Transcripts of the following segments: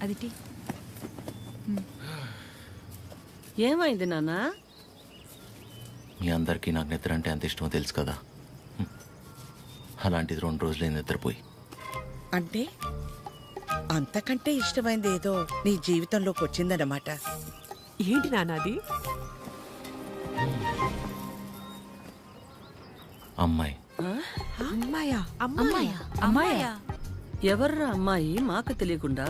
అది టీ. ఏమైంది నాన్న? మీ అందరికీ నాకు నిద్ర అంటే ఎంత ఇష్టమో తెలుసు కదా. అలాంటిది 2 రోజులే నిద్రపోయి. అంటే అంతకంటే ఇష్టమైంది ఏదో నీ జీవితంలోకి వచ్చిందన్నమాట. ఏంటి నాన్నది? అమ్మాయి. అమ్మాయా? అమ్మాయా? అమ్మాయా? ఎవర్రా అమ్మాయి మాకు తెలియకుండా?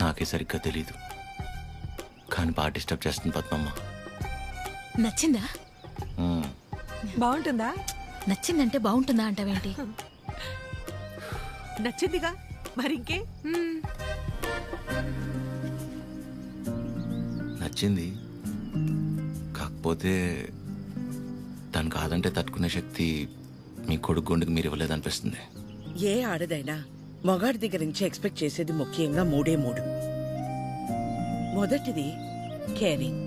నాకే సరిగ్గా తెలీదు, కానీ బాగా డిస్టర్బ్ చేస్తుంది పద్మమ్మ. నచ్చిందా? బాగుంటుందా? నచ్చిందంటే బాగుంటుందా అంటావేంటి? నచ్చిందిగా, మరింకే? నచ్చింది, కాకపోతే దాన్ని కాదంటే తట్టుకునే శక్తి మీ కొడుకు గుండెకి మీరు ఇవ్వలేదనిపిస్తుంది. ఏ ఆడదైనా మొగాడి దగ్గర నుంచి ఎక్స్పెక్ట్ చేసేది ముఖ్యంగా 3. మొదటిది కేరింగ్.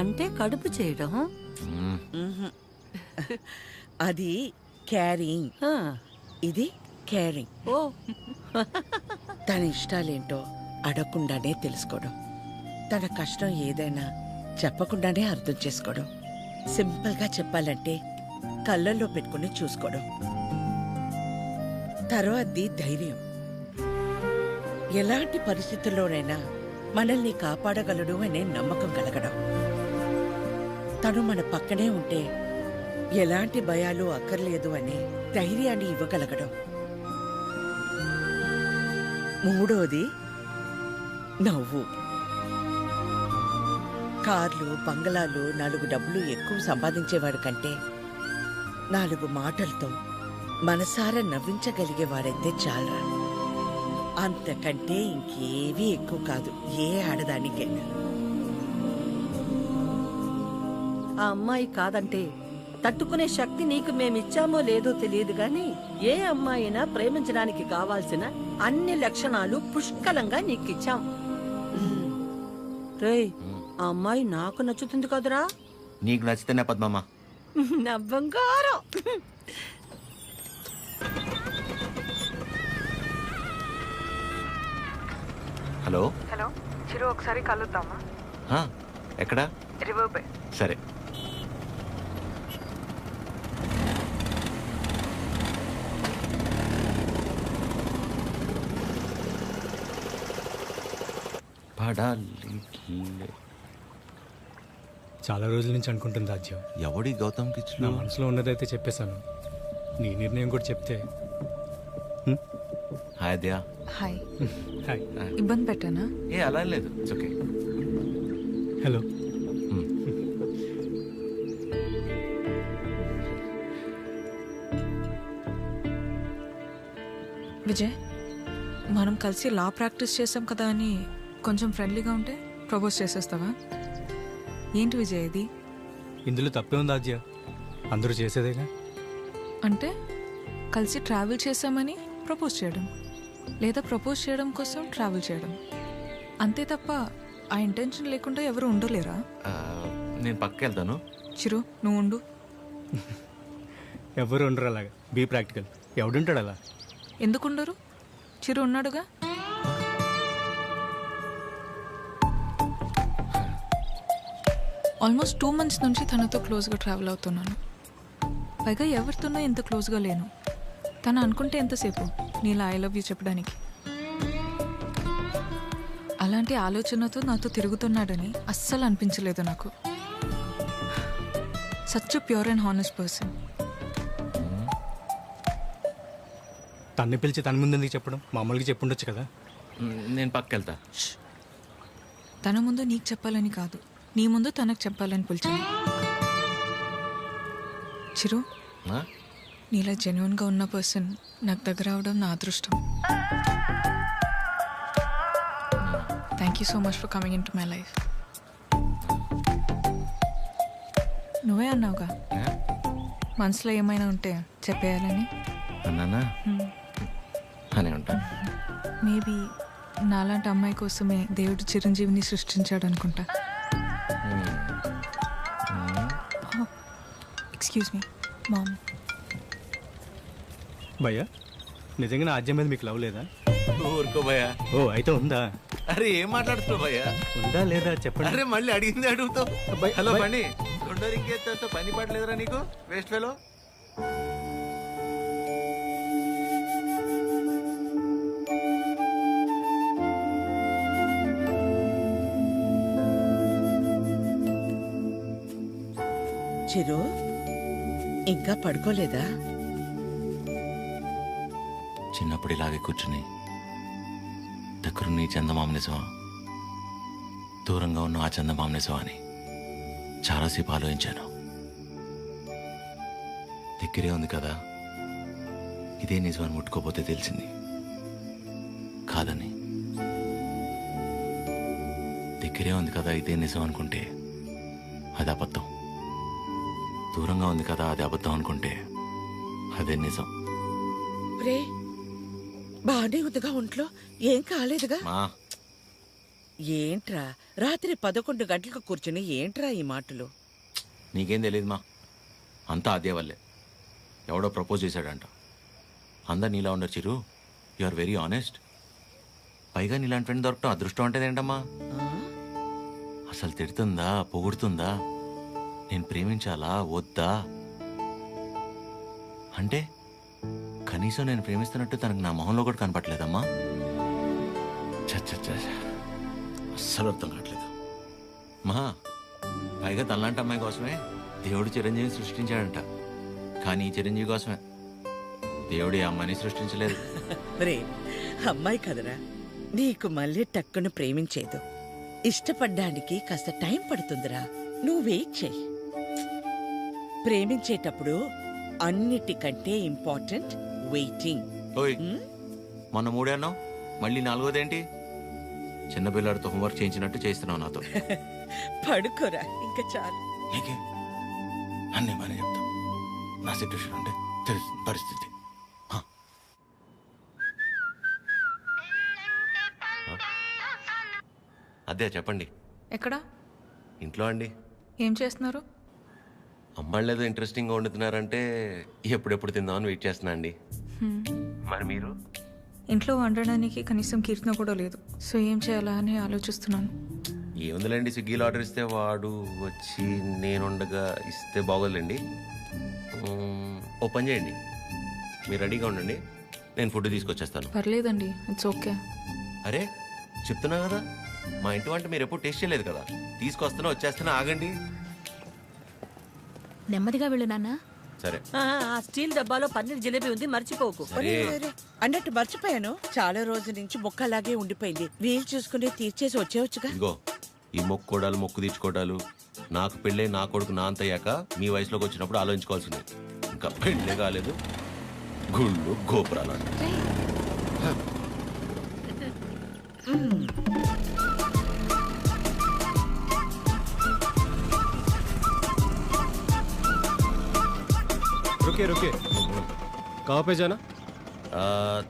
అంటే కడుపు చేయడం. అది క్యారింగ్, ఆ, ఇది కేరింగ్. ఓ తన ఇష్టాలేంటో అడగకుండానే తెలుసుకోవడం, తన కష్టం ఏదైనా చెప్పకుండానే అర్థం చేసుకోవడం, సింపుల్గా చెప్పాలంటే కళ్ళల్లో పెట్టుకుని చూసుకోవడం. తర్వాతది ధైర్యం. ఎలాంటి పరిస్థితుల్లోనైనా మనల్ని కాపాడగలడు అనే నమ్మకం కలగడం. తను మన పక్కనే ఉంటే ఎలాంటి భయాలు అక్కర్లేదు అనే ధైర్యాన్ని ఇవ్వగలగడం. 3వది నవ్వు. కార్లు, బంగళాలు, 4 డబ్బులు ఎక్కువ సంపాదించేవాడు కంటే 4 మాటలతో మనసారా నవ్వించగలిగేవాడైతే చాలరా. అంతకంటే ఇంకేవీ ఎక్కువ కాదు ఏ ఆడదానికైనా. ఆ అమ్మాయి కాదంటే తట్టుకునే శక్తి నీకు మేమిచ్చామో లేదో తెలియదు గాని ఏ అమ్మాయినా ప్రేమించడానికి కావాల్సిన అన్ని లక్షణాలు పుష్కలంగా నీకిచ్చాం. రేయ్, ఆ అమ్మాయి నాకు నచ్చుతుంది కదరా? నీకు నచ్చితేనే పద్మమ్మ. నా బంగారం. హలో హలో చిరు, ఒకసారి కలుద్దామా? ఎక్కడా? River bay. సరే. చాలా రోజుల నుంచి అనుకుంటుంది రాజ్యం. ఎవడి గౌతమ్ నా కిచ్లు? మనసులో ఉన్నదైతే చెప్పేశాను. నీ నిర్ణయం కూడా చెప్తే. హాయ్ దయా. హాయ్. హాయ్. ఇబ్బంది పెట్టానా? ఏ అలా లేదు, ఇట్స్ ఓకే. హలో. విజయ్, మనం కలిసి లా ప్రాక్టీస్ చేసాం కదా అని కొంచెం ఫ్రెండ్లీగా ఉంటే ప్రపోజ్ చేసేస్తావా? ఏంటి విజయ్ ఇది? ఇందులో తప్పే ఉంది రాజ్య, అందరూ చేసేదేగా. అంటే కలిసి ట్రావెల్ చేసామని ప్రపోజ్ చేయడం, లేదా ప్రపోజ్ చేయడం కోసం ట్రావెల్ చేయడం, అంతే తప్ప ఆ ఇంటెన్షన్ లేకుండా ఎవరు ఉండలేరా? నేను పక్కకి వెళ్తాను. చిరు, నువ్వు ఉండు. ఎవరు ఉండరు అలాగా. Be practical. ఎవడుంటాడు అలా? ఎందుకుండరు? చిరు ఉన్నాడుగా. ఆల్మోస్ట్ 2 months నుంచి తనతో క్లోజ్గా ట్రావెల్ అవుతున్నాను. పైగా ఎవరితోనో ఇంత క్లోజ్గా లేను. తను అనుకుంటే ఎంతసేపు నీలా ఐ లవ్ యూ చెప్పడానికి. అలాంటి ఆలోచనతో నాతో తిరుగుతున్నాడని అస్సలు అనిపించలేదు నాకు. Such pure and honest person. తన్ని పిలిచి తన ముందు ఎందుకు చెప్పడం? మామూలుగా చెప్పుండొచ్చు కదా. నేను పక్కకి వెళ్తా. తన ముందు నీకు చెప్పాలని కాదు, నీ ముందు తనకు చెప్పాలని పిలిచాను. చిరు, నీలా జెన్యున్గా ఉన్న పర్సన్ నాకు దగ్గర అవడం నా అదృష్టం. Thank you so much for coming in to my life. నువ్వే అన్నావుగా మనసులో ఏమైనా ఉంటే చెప్పేయాలని. అన్నానా? అనే ఉంటాను. మేబీ నాలాంటి అమ్మాయి కోసమే దేవుడు చిరంజీవిని సృష్టించాడు అనుకుంటా. Excuse me ma'am. భయ్యా, నిజంగా నా ఆద్యం మీద మీకు లవ్ లేదా? ఊరుకో భయ్యా. ఓ అయితే ఉందా? అరే ఏం మాట్లాడుతున్నావు భయ్యా? ఉందా లేదా చెప్పండి. అరే మళ్ళీ అడిగింది అడుగుతావు. భయ్- హలో భయ్- బండి రెండో ఇంకేస్తా పని పడలేదురా నీకు వేస్ట్ ఫెలో. చిరు ఇంకా పడుకోలేదా? చిన్నప్పుడు ఇలాగే కూర్చుని దగ్గరున్న ఈ చందమామ నిజమా, దూరంగా ఉన్న ఆ చందమామ నిజమా అని చాలాసేపు ఆలోచించాను. దగ్గరే ఉంది కదా, ఇదే నిజమని ముట్టుకోపోతే తెలిసింది కాదని. దగ్గరే ఉంది కదా ఇదే నిజం అనుకుంటే అది అబద్ధం. దూరంగా ఉంది కదా అది అబద్ధం అనుకుంటే అదే నిజం. రే బానే ఉందిగా ఒంట్లో, ఏం కాలేదుగా? మా ఏంట్రా రాత్రి 11 గంటలకు కూర్చుని ఏంట్రా ఈ మాటలు? నీకేం తెలియదు మా, అంతా అదే వల్లే. ఎవడో ప్రపోజ్ చేశాడంట. అందరు నీలా ఉండరు చిరు, యు ఆర్ వెరీ ఆనెస్ట్. పైగా నీలాంటి ఫ్రెండ్ దొరకటం అదృష్టం అంటే ఏంటమ్మా? ఆ? అసలు తిడుతుందా పొగుడుతుందా, నేను ప్రేమించాలా వద్దా అంటే కనీసం నేను ప్రేమిస్తున్నట్టు తనకు నా మొహంలో కూడా కనపట్లేదమ్మా. చచ్చ అస్సలు అర్థం కావట్లేదు మా. పైగా తనలాంటి అమ్మాయి కోసమే దేవుడు చిరంజీవిని సృష్టించాడంట. కానీ ఈ చిరంజీవి కోసమే దేవుడు ఈ అమ్మాయిని సృష్టించలేదు. రే అమ్మాయి కదరా, నీకు మళ్ళీ టక్కును ప్రేమించేదు. ఇష్టపడ్డానికి కాస్త టైం పడుతుందిరా, నువ్వు వెయిట్ చెయ్యి. ప్రేమించేటప్పుడు అన్నిటికంటే ఇంపార్టెంట్ వెయిటింగ్. ఓయ్ మొన్న 3 అన్నావు, మళ్ళీ 4వదేంటి? చిన్నపిల్లాడితో హోంవర్క్ చేయించినట్టు చేస్తున్నావు నాతో. పడుకోరా ఇంకా చాలు. నీకే అన్నీ బాగానే చెప్తావు. నా సిట్యుయేషన్ అంటే తెలుస్తుంది పరిస్థితి. హ. అదే చెప్పండి. ఎక్కడా? ఇంట్లో అండి. ఏం చేస్తున్నారు? అమ్మాళ్ళు ఏదో ఇంట్రెస్టింగ్గా వండుతున్నారంటే ఎప్పుడెప్పుడు తిందామని వెయిట్ చేస్తున్నా అండి. మరి మీరు? ఇంట్లో వండడానికి కనీసం కీర్తన కూడా లేదు. సో ఏం చేయాలా అని ఆలోచిస్తున్నాను. ఏముందిలేండి, స్విగ్గీలో ఆర్డర్ ఇస్తే వాడు వచ్చి నేనుండగా ఇస్తే బాగోదులేండి. ఓ పని చేయండి, మీరు రెడీగా ఉండండి, నేను ఫుడ్ తీసుకొచ్చేస్తాను. పర్లేదండి, ఇట్స్ ఓకే. అరే చెప్తున్నా కదా, మా ఇంటి వంట మీరు ఎప్పుడు టేస్ట్ చేయలేదు కదా, తీసుకొస్తున్నా వచ్చేస్తున్నా, ఆగండి. నెమ్మదిగా వెళ్ళు నాన్న. సరే ఆ స్టీల్ డబ్బాలో పన్నీర్ జిలేబీ ఉంది, మర్చిపోకు. సరే అన్నట్టు మర్చిపోయాను, చాలా రోజుల నుంచి మొక్క అలాగే ఉండిపోయింది. వీలు చూసుకుని తీర్చేసి వచ్చేవచ్చుగా. ఇదిగో ఈ మొక్కుకోడాలు మొక్కు తీర్చుకోవడాలు నాకు పెళ్ళే నా కొడుకు నా అంత అయ్యాక మీ వయసులోకి వచ్చినప్పుడు ఆలోచించుకోవాల్సింది. ఇంకా పెళ్ళే కాలేదు, గుళ్ళు గోపురాలు అంట. रुकिए रुकिए, कहाँ पे जाना?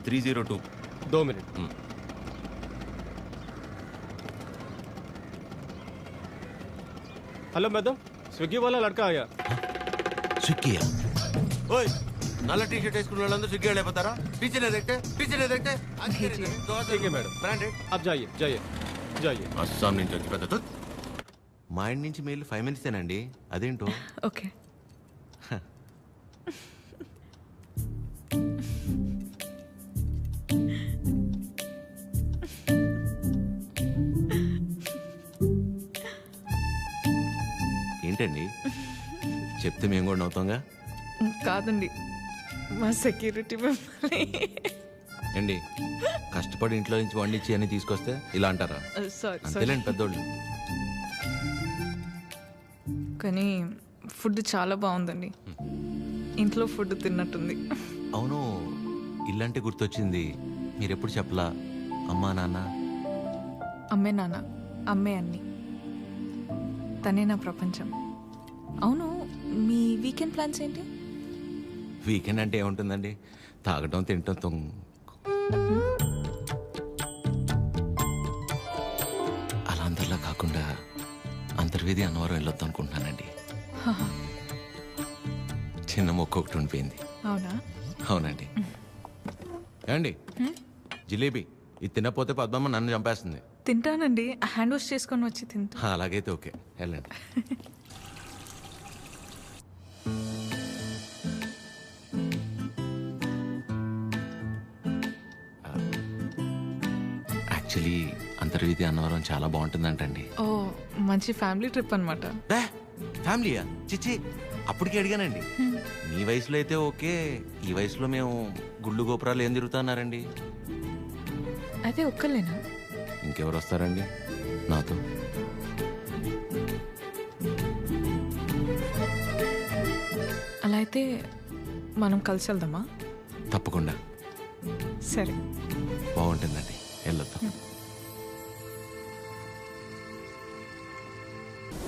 302. 2 मिनट. हेलो मैडम, स्विगी वाला लड़का आया. స్విగ్గీయా? ఓయ్ నల్ల టీ షర్ట్ వేసుకున్న వాళ్ళందరూ స్విగ్గీ వాళ్ళు అయిపోతారా? టీచర్ ఎదెక్తే ठीक है मैडम, బ్రాండెడ్. आप जाइए जाइए जाइए. అస్సాం నుంచి వచ్చి పెద్ద తుత్. మా ఇంటి నుంచి మెయిల్ 5 మినిట్సేనండి, అదేంటో. ఓకే. ఏంటండి చెప్తే మేము కూడా నవ్వుతాంగా. కాదండి, మా సెక్యూరిటీ మిమ్మల్ని. ఏండి కష్టపడి ఇంట్లో నుంచి వండించి అని తీసుకొస్తే ఇలా అంటారా? సారీ అంతేలేండి పెద్దోళ్ళు. కానీ ఫుడ్ చాలా బాగుందండి. ఇంట్లో ఫుడ్ తిన్నట్టుంది. అవును, ఇల్లంటే గుర్తొచ్చింది, మీరెప్పుడు చెప్పలా అమ్మా నాన్న? అమ్మే నాన్న, అమ్మే అన్ని, తనే నా ప్రపంచం. అవును, మీ వీకెండ్ ప్లాన్స్ ఏంటి? వీకెండ్ అంటే ఏముంటుందండి, తాగటం తినటం అలా అందరిలా కాకుండా అంతర్వేది అన్నవరం వెళ్ళొద్దాం అనుకుంటున్నానండి. చిన్న మొక్క ఒకటి ఉండిపోయింది. అవునా? అవునండి. ఏమండి జిలేబీ ఇది తినకపోతే పద్మమ్మ నన్ను చంపేస్తుంది. తింటానండి, హ్యాండ్ వాష్ చేసుకొని వచ్చి తింటా. అలాగైతే ఓకే, వెళ్ళండి. యాక్చువల్లీ అంతర్వేది అన్నవరం చాలా బాగుంటుందంటండి. ఓ, మంచి ఫ్యామిలీ ట్రిప్ అనమాట. ఫ్యామిలీయా? చిచ్చి, అప్పటికే అడిగానండి. మీ వయసులో అయితే ఓకే, ఈ వయసులో మేము గుళ్ళు గోపురాలు ఏం తిరుగుతున్నారండి. అయితే ఒక్కలేనా? ఇంకెవరు వస్తారండి నాతో? అలా అయితే మనం కలిసి వెళ్దామా? తప్పకుండా, సరే. బాగుంటుందండి, వెళ్ళొద్దాం.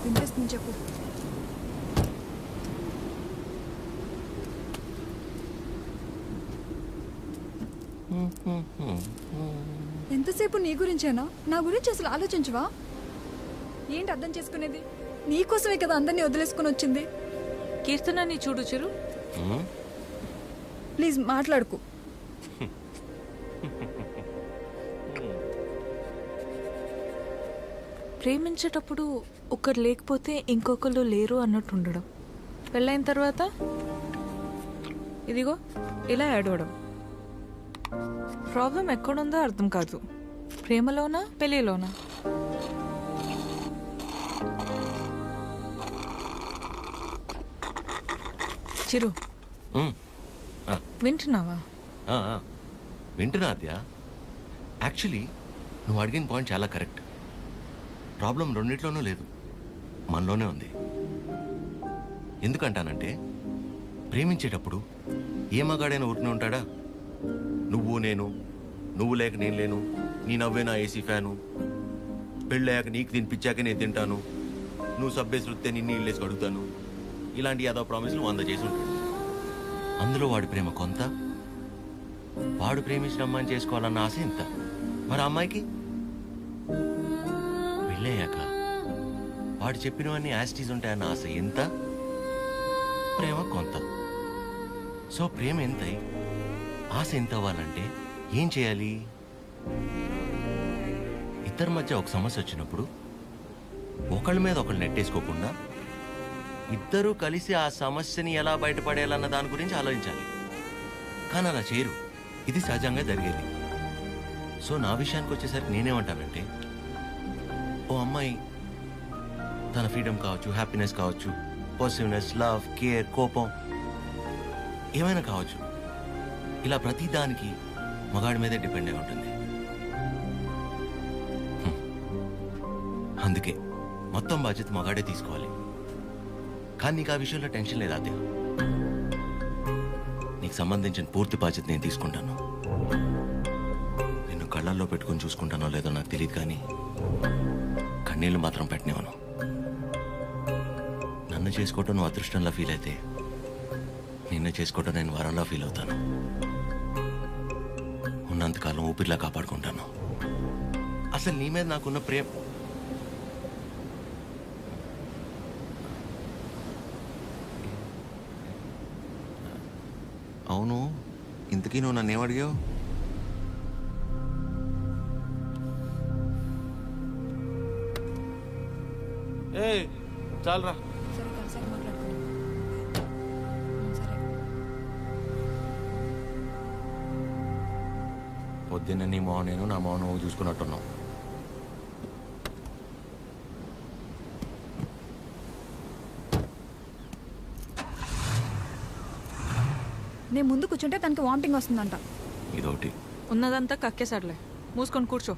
వినిపిస్తుంది, చెప్పు. ఎంతసేపు నీ గురించేనా? నా గురించి అసలు ఆలోచించవా? ఏంటి అర్థం చేసుకునేది? నీకోసమే కదా అందరినీ వదిలేసుకుని వచ్చింది. కీర్తనని చూడు చిరు. ప్లీజ్ మాట్లాడుకు. ప్రేమించేటప్పుడు ఒకరు లేకపోతే ఇంకొకరు లేరు అన్నట్టు ఉండడం, పెళ్ళైన తర్వాత ఇదిగో ఇలా ఏడవడం. ప్రాబ్లం ఎక్కడుందో అర్థం కాదు, ప్రేమలోనా పెళ్ళిలోనా? చిరు, వింటున్నావా? వింటున్నా అద్యా. యాక్చువల్లీ నువ్వు అడిగిన పాయింట్ చాలా కరెక్ట్. ప్రాబ్లం రెండిట్లోనూ లేదు, మనలోనే ఉంది. ఎందుకంటానంటే ప్రేమించేటప్పుడు ఏ మగాడైనా ఊరినే ఉంటాడా? నువ్వు నేను, నువ్వు లేక నేను లేను, నీ నవ్వే నా ఏసీ ఫ్యాను, పెళ్ళయ్యాక నీకు తినిపించాక నేను తింటాను, నువ్వు సబ్బేసి వృత్తే నిన్ను ఇల్లేసి కడుగుతాను, ఇలాంటి యాదవ ప్రామిస్లు 100 చేసి ఉంటాడు. అందులో వాడి ప్రేమ కొంత, వాడు ప్రేమించిన అమ్మాయిని చేసుకోవాలన్న ఆశ ఇంత. మరి అమ్మాయికి పెళ్ళయ్యాక వాడు చెప్పినవన్నీ యాస్టీస్ ఉంటాయన్న ఆశ ఎంత, ప్రేమ కొంత. సో ప్రేమ ఎంతై ఆశ ఎంత అవ్వాలంటే ఏం చేయాలి? ఇద్దరి మధ్య ఒక సమస్య వచ్చినప్పుడు ఒకళ్ళ మీద ఒకళ్ళు నెట్టేసుకోకుండా ఇద్దరూ కలిసి ఆ సమస్యని ఎలా బయటపడేయాలన్న దాని గురించి ఆలోచించాలి. కానీ అలా చేయరు, ఇది సహజంగా జరిగేది. సో నా విషయానికి వచ్చేసరికి నేనేమంటానంటే, ఓ అమ్మాయి తన ఫ్రీడమ్ కావచ్చు, హ్యాపీనెస్ కావచ్చు, పాజిటివ్నెస్, లవ్, కేర్, కోపం ఏమైనా కావచ్చు, ఇలా ప్రతిదానికి మగాడి మీదే డిపెండ్ అయి ఉంటుంది. అందుకే మొత్తం బాధ్యత మగాడే తీసుకోవాలి. కానీ నీకు ఆ విషయంలో టెన్షన్ లేదా అదే? నీకు సంబంధించిన పూర్తి బాధ్యత నేను తీసుకుంటాను. నిన్ను కళ్ళల్లో పెట్టుకుని చూసుకుంటానో లేదో నాకు తెలియదు, కానీ కన్నీళ్ళు మాత్రం పెట్టనివ్వను. నన్ను చేసుకోవటం నువ్వు అదృష్టంలా ఫీల్ అయితే, నిన్ను చేసుకోవటం నేను వరంలా ఫీల్ అవుతాను. ఉన్నంతకాలం ఊపిరిలా కాపాడుకుంటాను. అసలు నీ మీద నాకున్న ప్రేమ అవును. ఇంతకీ నువ్వు నన్ను ఏమడిగావు? చాలరా. సరే, కలిసి మాట్లాడుకుందాం. సరే. పొద్దున్న నీ మోహన్ నేను, నా మోహన్ నువ్వు చూసుకున్నట్టున్నావు. నేను ముందు కూర్చుంటే తనకి వామిటింగ్ వస్తుందంట. ఇదొకటి. ఉన్నదంతా కక్కేసాడులే, మూసుకొని కూర్చో.